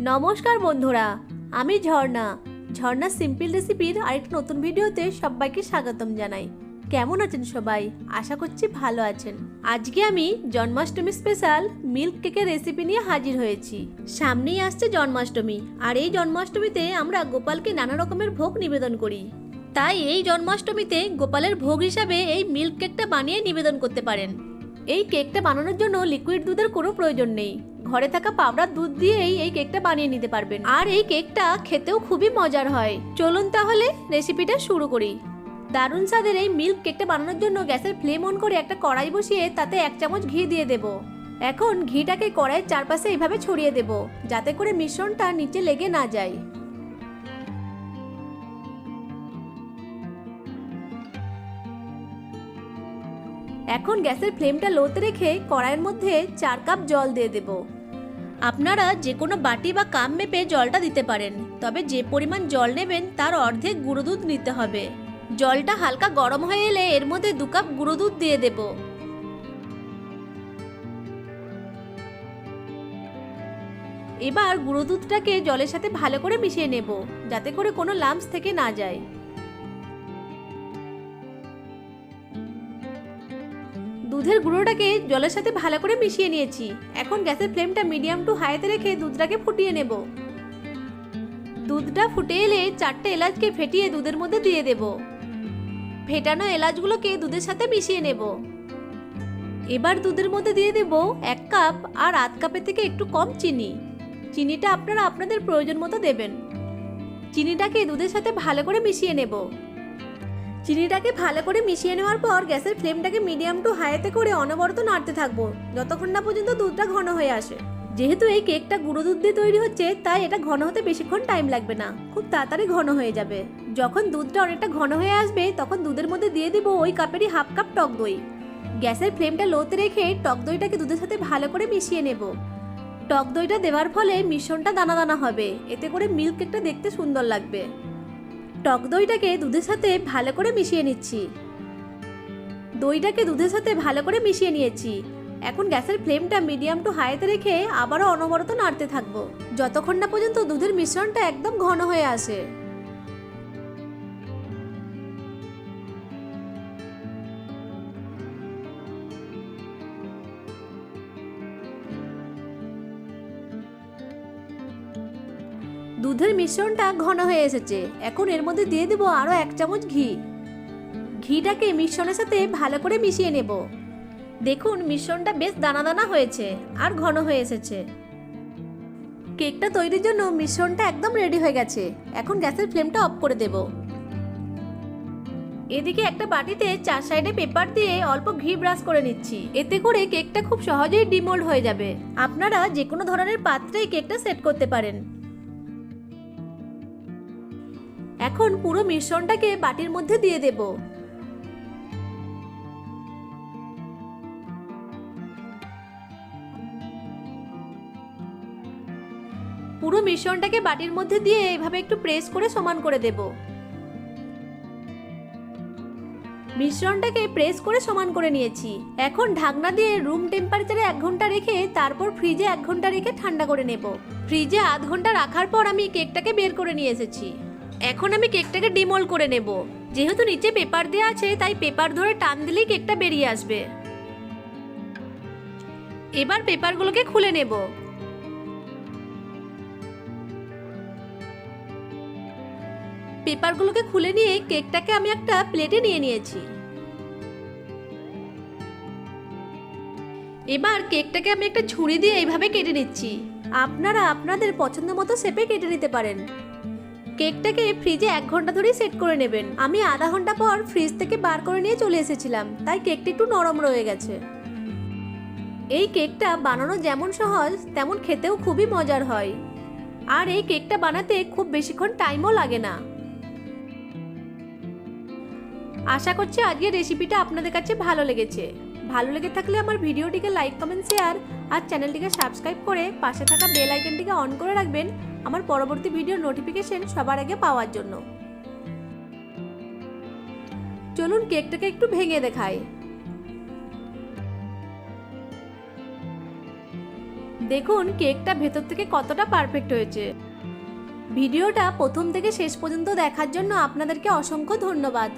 নমস্কার বন্ধুরা, আমি ঝর্ণা সিম্পল রেসিপির আরেকটা নতুন ভিডিওতে সবাইকে স্বাগতম জানাই। কেমন আছেন সবাই? আশা করছি ভালো আছেন। আজকে আমি জন্মাষ্টমী স্পেশাল মিল্ক কেকের রেসিপি নিয়ে হাজির হয়েছি। সামনেই আসছে জন্মাষ্টমী, আর এই জন্মাষ্টমীতে আমরা গোপালকে নানা রকমের ভোগ নিবেদন করি। তাই এই জন্মাষ্টমীতে গোপালের ভোগ হিসাবে এই মিল্ক কেকটা বানিয়ে নিবেদন করতে পারেন। এই কেকটা বানানোর জন্য লিকুইড দুধের কোনো প্রয়োজন নেই, ঘরে থাকা পাউডার দুধ দিয়েই এই কেকটা বানিয়ে নিতে পারবেন। আর এই কেকটা খেতেও খুবই মজার হয়। চলুন তাহলে রেসিপিটা শুরু করি। দারুণ স্বাদের এই মিল্ক কেকটা বানানোর জন্য গ্যাসের ফ্লেম অন করে একটা কড়াই বসিয়ে তাতে 1 চামচ ঘি দিয়ে দেব। এখন ঘিটাকে কড়াইয়ের চারপাশে এইভাবে ছড়িয়ে দেব, যাতে করে মিশ্রণটা নিচে লেগে না যায়। এখন গ্যাসের ফ্লেমটা লোতে রেখে কড়াইয়ের মধ্যে 4 কাপ জল দিয়ে দেব। আপনারা যে কোনো বাটি বা কাপ মেপে জলটা দিতে পারেন, তবে যে পরিমাণ জল নেবেন তার অর্ধেক গুঁড়ো দুধ নিতে হবে। জলটা হালকা গরম হয়ে এলে এর মধ্যে 2 কাপ গুঁড়ো দুধ দিয়ে দেব। এবার গুঁড়ো দুধটাকে জলের সাথে ভালো করে মিশিয়ে নেব, যাতে করে কোনো লাম্পস থেকে না যায়। দুধের গুঁড়োটাকে জলের সাথে ভালো করে মিশিয়ে নিয়েছি। এখন গ্যাসের ফ্লেমটা মিডিয়াম টু হাইতে রেখে দুধটাকে ফুটিয়ে নেব। দুধটা ফুটে এলে 4টে এলাচকে ফেটিয়ে দুধের মধ্যে দিয়ে দেব। ফেটানো এলাচগুলোকে দুধের সাথে মিশিয়ে নেব। এবার দুধের মধ্যে দিয়ে দেব 1 কাপ আর আধ কাপের থেকে একটু কম চিনি। চিনিটা আপনারা আপনাদের প্রয়োজন মতো দেবেন। চিনিটাকে দুধের সাথে ভালো করে মিশিয়ে নেব। চিনিটাকে ভালো করে মিশিয়ে নেওয়ার পর গ্যাসের ফ্লেমটাকে মিডিয়াম টু হাইতে করে অনবরত নাড়তে থাকবো, যতক্ষণ না পর্যন্ত দুধটা ঘন হয়ে আসে। যেহেতু এই কেকটা গুঁড়ো দুধ দিয়ে তৈরি হচ্ছে, তাই এটা ঘন হতে বেশিক্ষণ টাইম লাগবে না, খুব তাড়াতাড়ি ঘন হয়ে যাবে। যখন দুধটা অনেকটা ঘন হয়ে আসবে, তখন দুধের মধ্যে দিয়ে দিব ওই কাপেরই হাফ কাপ টক দই। গ্যাসের ফ্লেমটা লোতে রেখে টক দইটাকে দুধের সাথে ভালো করে মিশিয়ে নেব। টক দইটা দেওয়ার ফলে মিশ্রণটা দানা দানা হবে, এতে করে মিল্ক কেকটা দেখতে সুন্দর লাগবে। টক দইটাকে দুধের সাথে ভালো করে মিশিয়ে নিচ্ছি। দইটাকে দুধের সাথে ভালো করে মিশিয়ে নিয়েছি। এখন গ্যাসের ফ্লেমটা মিডিয়াম টু হাইতে রেখে আবারও অনবরত নাড়তে থাকবো, যতক্ষণ না পর্যন্ত দুধের মিশ্রণটা একদম ঘন হয়ে আসে। দুধের মিশ্রণটা ঘন হয়ে এসেছে। এখন এর মধ্যে দিয়ে দেব আরও 1 চামচ ঘি। ঘিটাকে মিশ্রণের সাথে ভালো করে মিশিয়ে নেব। দেখুন মিশ্রণটা বেশ দানা দানা হয়েছে আর ঘন হয়ে এসেছে। কেকটা তৈরির জন্য মিশ্রণটা একদম রেডি হয়ে গেছে। এখন গ্যাসের ফ্লেমটা অফ করে দেব। এদিকে একটা বাটিতে 4 সাইডে পেপার দিয়ে অল্প ঘি ব্রাশ করে নিচ্ছি, এতে করে কেকটা খুব সহজেই ডিমোল্ড হয়ে যাবে। আপনারা যে কোনো ধরনের পাত্রেই কেকটা সেট করতে পারেন। এখন পুরো মিশ্রণটাকে বাটির মধ্যে দিয়ে দেব। পুরো মিশ্রণটাকে বাটির মধ্যে দিয়ে এভাবে একটু প্রেস করে সমান করে দেব। মিশ্রণটাকে প্রেস করে সমান করে নিয়েছি। এখন ঢাকনা দিয়ে রুম টেম্পারেচারে 1 ঘন্টা রেখে তারপর ফ্রিজে 1 ঘন্টা রেখে ঠান্ডা করে নেব। ফ্রিজে আধ ঘন্টা রাখার পর আমি কেকটাকে বের করে নিয়ে এসেছি। এখন আমি কেকটাকে ডিমোল্ড করে নেব। যেহেতু নিচে পেপার দেওয়া আছে, তাই পেপার ধরে টান দিলেই কেকটা বেরিয়ে আসবে। এবার পেপারগুলোকে খুলে নেব। পেপারগুলোকে খুলে নিয়ে কেকটাকে আমি একটা প্লেটে নিয়ে নিয়েছি। এবার কেকটাকে আমি একটা ছুরি দিয়ে এইভাবে কেটে নিচ্ছি। আপনারা আপনাদের পছন্দ মতো শেপে কেটে নিতে পারেন। কেকটাকে ফ্রিজে 1 ঘন্টা ধরেই সেট করে নেবেন। আমি আধা ঘন্টা পর ফ্রিজ থেকে বার করে নিয়ে চলে এসেছিলাম, তাই কেকটা একটু নরম রয়ে গেছে। এই কেকটা বানানো যেমন সহজ, তেমন খেতেও খুবই মজার হয়। আর এই কেকটা বানাতে খুব বেশিক্ষণ টাইমও লাগে না। আশা করছি আজকের রেসিপিটা আপনাদের কাছে ভালো লেগেছে। ভালো লেগে থাকলে আমার ভিডিওটিকে লাইক, কমেন্ট, শেয়ার আর চ্যানেলটিকে সাবস্ক্রাইব করে পাশে থাকা বেল আইকনটিকে অন করে রাখবেন আমার পরবর্তী ভিডিওর নোটিফিকেশন সবার আগে পাওয়ার জন্য। চলুন কেকটাকে একটু ভেঙে দেখাই। দেখুন কেকটা ভেতর থেকে কতটা পারফেক্ট হয়েছে। ভিডিওটা প্রথম থেকে শেষ পর্যন্ত দেখার জন্য আপনাদেরকে অসংখ্য ধন্যবাদ।